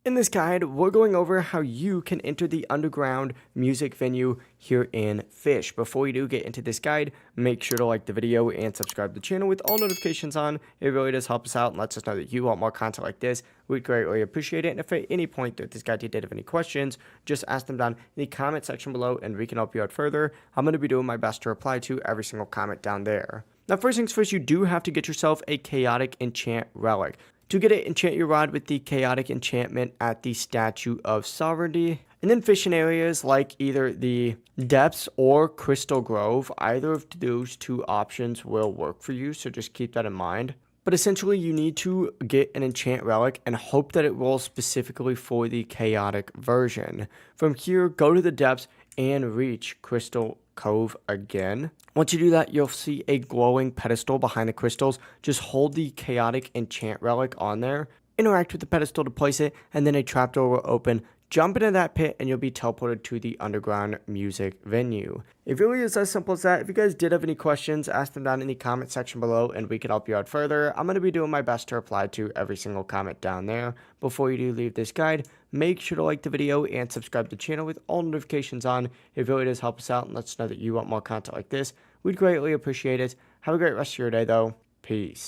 In this guide, we're going over how you can enter the underground music venue here in Fisch. Before we do get into this guide, make sure to like the video and subscribe to the channel with all notifications on. It really does help us out and lets us know that you want more content like this. We'd greatly appreciate it. And if at any point through this guide you did have any questions, just ask them down in the comment section below and we can help you out further. I'm going to be doing my best to reply to every single comment down there. Now, first things first, you do have to get yourself a chaotic enchant relic. To get it, enchant your rod with the chaotic enchantment at the Statue of Sovereignty. And then fish in areas like either the Depths or Crystal Grove. Either of those two options will work for you, so just keep that in mind. But essentially, you need to get an enchant relic and hope that it rolls specifically for the chaotic version. From here, go to the Depths and reach Crystal Cove again. Once you do that, you'll see a glowing pedestal behind the crystals. Just hold the chaotic enchant relic on there, interact with the pedestal to place it, and then a trapdoor will open. Jump into that pit and you'll be teleported to the underground music venue. It really is as simple as that. If you guys did have any questions, ask them down in the comment section below and we can help you out further. I'm going to be doing my best to reply to every single comment down there. Before you do leave this guide, make sure to like the video and subscribe to the channel with all notifications on. It really does help us out and lets us know that you want more content like this. We'd greatly appreciate it. Have a great rest of your day though. Peace.